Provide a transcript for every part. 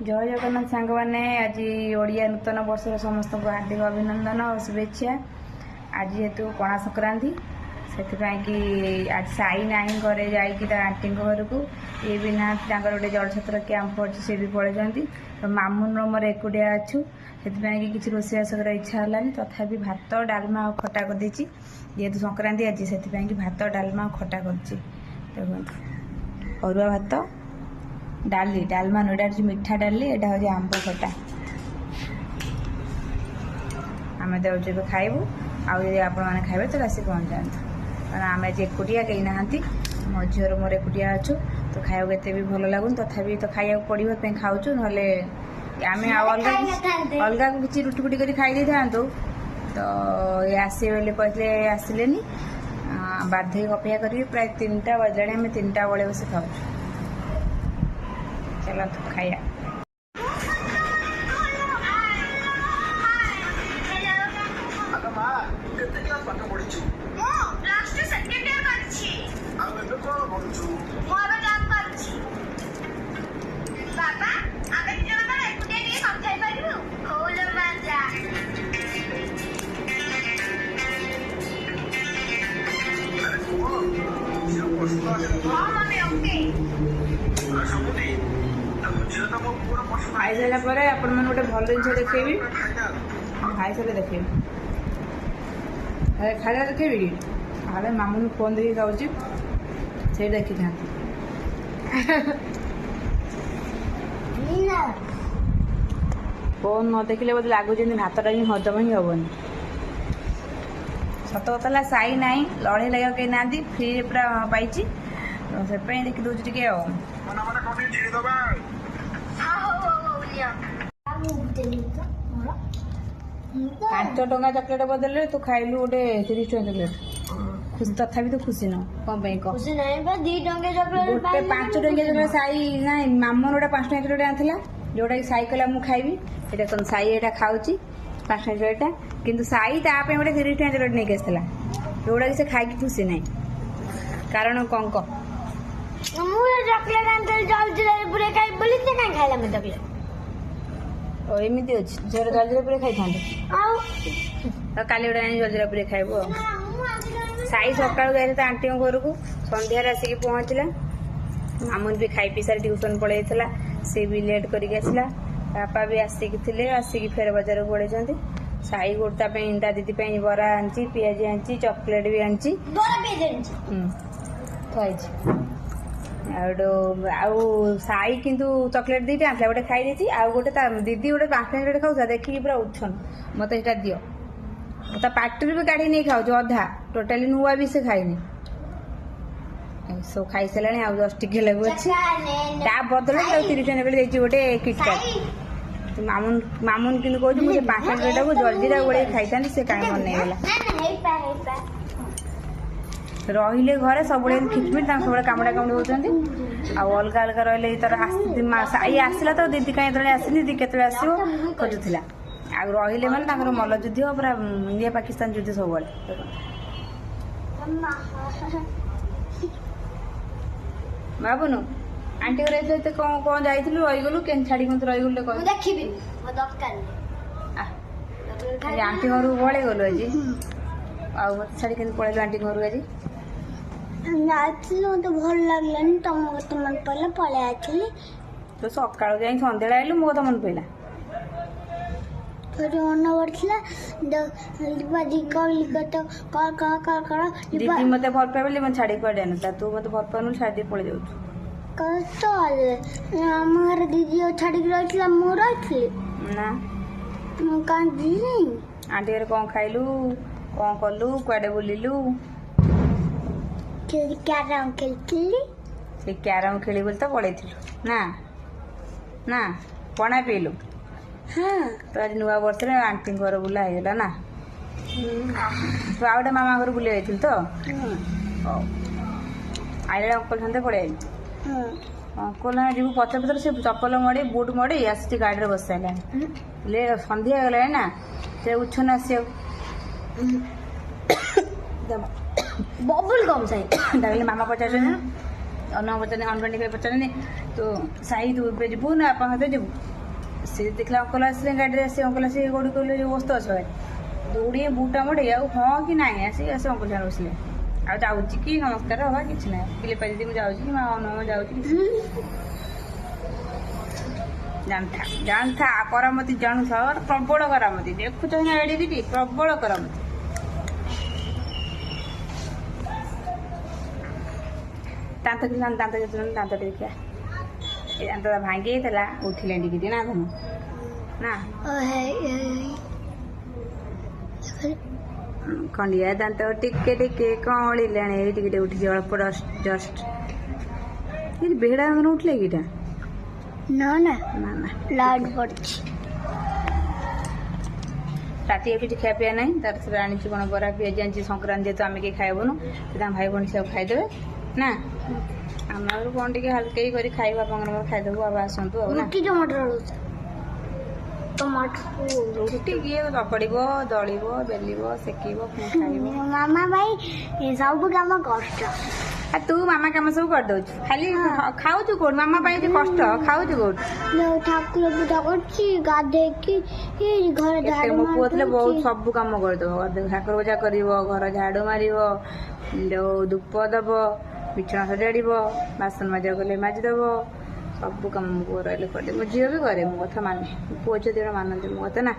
जय जगन्नाथ सांग मैंने आज ओडिया नूतन वर्ष समस्त को हार्दिक अभिनंदन और शुभेच्छा। आज जेहेतु पणा संक्रांति से आज साई नाई घरे जा आंटी घर को ये भी ना गोटे जल छत्र कैंप पड़ी सी भी पड़े तो मामून मोर एकुटिया अच्छु से किसी रोषेईबास कर इच्छा है तथापि भात डालमा और खटा कर जेहेतु संक्रांति आज से भात डालमा और खटा कर अरुआ भात डाली डालमा नोटा मीठा डाली एटा हूँ आंब खटा आम दौर खाइबू आदि आपण मैंने खाइबे तो आसी पहुँच जाते कारण आम आज एकुटिया कहीं ना मो झीर मोर एकुटिया अच्छु तो खाया एत भी भल लगुन तथापि तो खाया पड़ो खाऊँ ना आम अलग अलग किसी रुटी फुटी कर खाई था तो ये आसे बोले कहते आसिले बाध्य अपेक्षा करी प्राय 3टा बजे आम 3टा बेले बस खाऊ चलो तो खाया खाई सारा आपण मैंने गोटे भल जिन देखेबी खाई सारे देखेबी खाया देखेबी कि मामू फोन देखिए खाऊँ से देखी था फोन न देखिले बोलते लगुच भातटा ही हजम ही हेनी सत कथा साई ना लड़े लगे कहीं ना फ्री पूरा पाई से देखी दूसरी टे 5 टंका चॉकलेट बदल तू खाइलु गोटे 30 टंका चॉकलेट खुशी तथापि तो खुशी न कौन खुशी ना 2 टंका चॉकलेट गोटे 5 टंका चॉकलेट साई ना मामन गोटे 5 टंका चॉकलेट आनला जोटा कि साई कहला मु खाइबी एटा कौन साई एटा खाऊची 5 टंका चॉकलेट किंतु साई तापे गोटे 30 टंका चॉकलेट नहीं आसला जोटा कि से खाई खुशी ना कारण कौन कह चॉकलेट आनते जल्दी पूरे खाई बोली से काई खाइला मैं चॉकलेट एमती अच्छी झील जल्दी पूरे खाई था काली गोटे जल्दी पूरे खाइबू साई सका गए आंटी घर को सन्धार आसिक पहुँचला मामून भी खाई पी सारी ट्यूशन पलैला सी भी लेट करके आसला बापा भी आसिक थे आसिक फेर बजार को पड़े साई गोटा ता दीदी बरा आनी पियाजी आनी चॉकलेट भी आनी साई किंतु चॉकलेट 2टा आनला गोटे खाई देती आ गोटे दीदी गोटे 5 टंका खाऊा देखिए पूरा उछन मत ये दियो ता पार्टी भी काढ़ी नहीं खाऊ अधा टोटाली नुआ भी से खाईनी सब खाई सारे आ जस्ट टिके लगू अच्छी बदल 30 टंका गोटे किटकाट मामून मामून कि कहूँ मुझे 5 टंका को जल्दी गोड़े खाई था से कहीं मन नहीं रहिले घरे सब खिचमिट सब कामड़ा कामुड़ी होती अलग अलग रही तर साई आसला तो दीदी कहीं ये आसनी दीदी के आसो खोजुला आ रहिले मैंने मल्ल युद्ध पूरा इंडिया पाकिस्तान युद्ध सब बाबुनु आंटी घर कौन कौन जाइलु रहीगलु के छाड़ी मत रहीगलु आंटी घर पड़े गलु आज मत छाड़ी के पड़ेलु आंटी घर आज तो भल लगलानी तुम मन पड़ा पलै आसली तो सका जा सन्ध्या आइलु मो तो मन पड़ा थोड़ी मन पड़ता दीदी मत भल पाए बोली मैं छाड़ी पड़े ना तू मत भल पानु छाड़ी पड़े जामर दीदी छाड़ी रही मु रही ना कहीं आंटी घर कौन खाइलु कौन कलु कुआडे बुलिलु क्यारम खेली से क्यारम खेली बोली तो पड़े ना ना पणा पीलु हाँ तो आज नुआ वर्ष आंटी घर बुला होगा ना तो आउटे मामा घर बुले जाइल तो आइले अंकल साथे पड़े अंकल जी पच पचर से चप्पल मड़ी बुट मड़ी आसी गाड़ी बस ले सन्ध्या गला ना से उछन आस बबुल गम सही मामा पचार अन्न पचार अनबंडी पचार तो साई तू जीवु ना आप जीवु से देखला अंकल आसले गाड़ी रे से अंकल आसी गोड़ी कहले जो बस्त अछ दौड़िए बुटा मोड़े आ हाँ कि नाई आसी आसे अंकल जान बसले आ जाउची कि नमस्कार हवा किछ ना पिले पाई दी मु जाउची कि मा न जाउची जानता करामती जानू था प्रबल करामती देखुच ना एडी दीदी प्रबल करामती दांत दांत देखिया ए दांत भांगी थला उठिले टिके ना धनु ना खंडिया दांत टिके टिके कौड़ी लेने टिके उठी अल्प जस्ट ये बेड़ा उठले कीटा ना ना ना ना लाइट पड़छ राति किसी खाया पिया नहीं तार से आनी कौन बरा पिज आनी संक्रांति जेहतु आम कहीं खाइबुन भाई भाई सब खाईदे ना आम कौन टे हल्के कर खाई बापा खाईदेबू बाबा आसतु टमाटर रुटी किए चकड़ दल बेल सेक खाइब मामा भाई सब कम कष्ट तू मामा कम सब कर दौ खाली खाऊ कौट मामा कष्ट खाऊ कौट ठाकुर पूजा गाधे घर मो पुओ थे बहुत सब कम करदेव ठाकुर पूजा कर घर झाड़ू मार जो धूप दब बिछना सजाड़ बासन मजा कले मजिदेव सब कम मो पुओ रही कर मो झील भी करे मो कथा माने पुओ झी दिन मानते मो कथा ना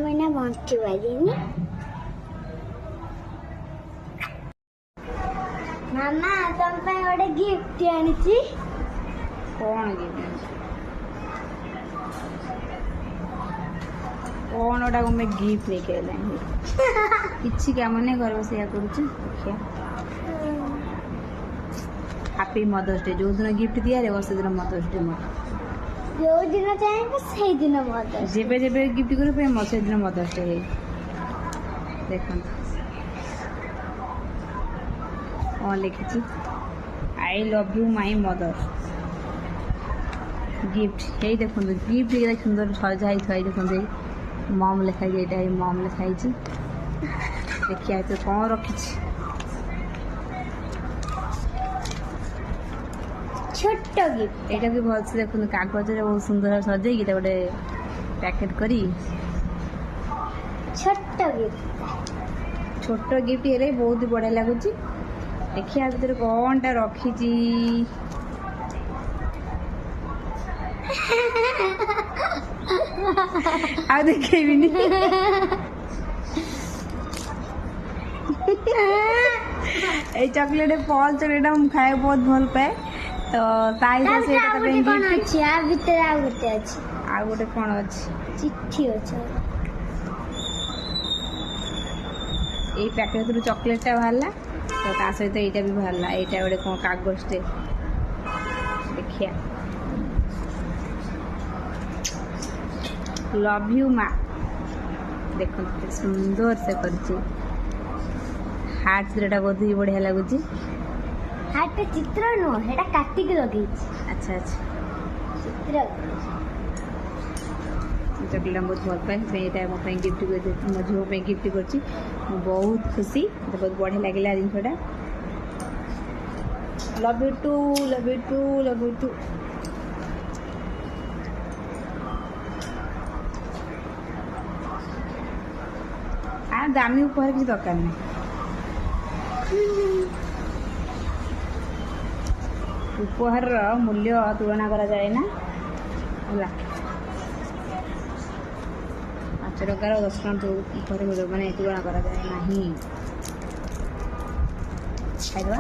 मैंने बंची मामा तुम गोटे गिफ्ट आनी कौन गिफ्ट कौन गोटा मैं गिफ्ट लेके किसी कम नहीं घर बस देखिए हैप्पी मदर्स डे जो दिन गिफ्ट दिया रे से दिन मदर्स डे जो दिन चाहिए से दिन मदर्स जेबे जेबे गिफ्ट कर से दिन मदर्स डे देखो और लिखी I love you my mother gift यही देखो गिफ्ट ये सुंदर सजाई थी देखते मम लिखाई ये मम लिखाई देखिए तो कौन रखी छोट गिफ्ट यहाँ भी भलसे देखो कागज बहुत सुंदर सजे गोटे पैकेट करी छोट गिफ्ट छोट गिफ्ट ये बहुत बढ़िया लगुच देखिए भर कौन टा रखी आ देखेबिनी चॉकलेट पल चॉकलेट मुझे खाए बहुत भल पाए तो आ गोटे कौन अच्छी चिट्ठी अच्छे ये पैकेट रू चॉकलेट टा बाहर तो ता सहित यहाँ भी बाहर यहाँ गोटे कौन कागज टे देखिया लव यू माँ देखो सुंदर से कर हार्ट चित्रटा बहुत ही बढ़िया लगुच हार्ट चित्र नुह हेटा काटिक लगे अच्छा अच्छा चित्र चॉकलेट बहुत भल पाए ये मो गिफ्ट मो झील गिफ्ट कर बहुत खुशी बहुत बढ़िया लगे जिनसा love you too love you too love you too आ दामी उपहार किसी दरकार नहीं उपहार मूल्य तुलना करा जाए ना है 5 टकार 10 टका उपहार मिल मैंने तुलना करा जाए नहीं खाइदवा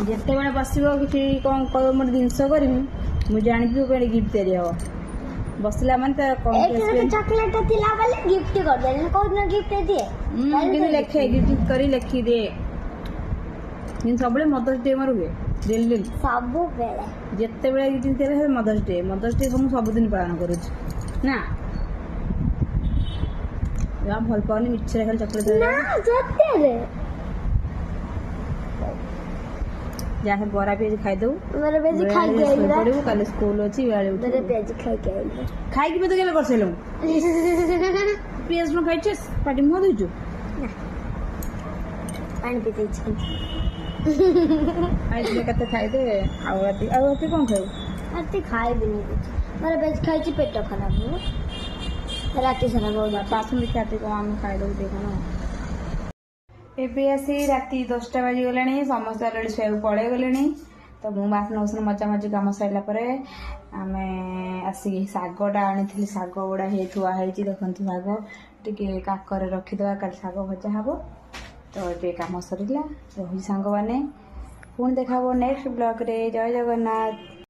जिते बड़े बस कि कौन कह मोटे जिनस करी मुझे जानी कड़े गिफ्ट तैयारी हम बसला मन चॉकलेट थिला वाले गिफ्ट कर दे कोन गिफ्ट दिए लेखे गिफ्ट करी लिखी दे दिन सब मदर्स डे मोर हुए दिल दिल सब बेले जिते बड़े गिफ्ट मदर्स डे सब दिन पालन करुच ना भल पाऊनी मिछरे खाली चॉकलेट जहाँ बरा पेज खाईदे कल स्कूल अच्छी खाई तो कर सारे पेज न खाई पाटी मुह दूचु ପାଣି ପିଇ ଦେଇଛି। ଖାଇଥିଲେ କେତେ ଖାଇଦେ ଆଉ ରାତି କ'ଣ ଖାଇବୁ? ରାତି ଖାଇବିନି କିଛି, ମୋର ବେଶୀ ଖାଇଛି ପେଟ ଖରାପ ହବ ରାତି ସାରା ବହୁତ। ପାଖରୁ ରାତି କ'ଣ ଆମେ ଖାଇଦେବୁ ଟିକେ କ'ଣ। ଏବେ ଆସି ରାତି 10ଟା ବାଜିଗଲାଣି, ସମସ୍ତେ ଅଲରେଡ଼ି ଶୋଇବାକୁ ପଳେଇ ଗଲେଣି। ତ ମୁଁ ବାସନ ମଜାମଜି କାମ ସରିଲା ପରେ ଆମେ ଆସିକି ଶାଗଟା ଆଣିଥିଲି, ଶାଗ ଗୁଡ଼ା ଥୁଆ ହେଇଛି ଦେଖନ୍ତୁ। ଶାଗ ଟିକେ କାକରେ ରଖିଦେବା, କାଲି ଶାଗ ଭଜା ହବ। ତ ଏବେ କାମ ସରିଲା, ରହୁଛି ସାଙ୍ଗମାନେ, ପୁଣି ଦେଖା ହବ ନେକ୍ସଟ ବ୍ଲଗ୍ରେ। ଜୟ ଜଗନ୍ନାଥ।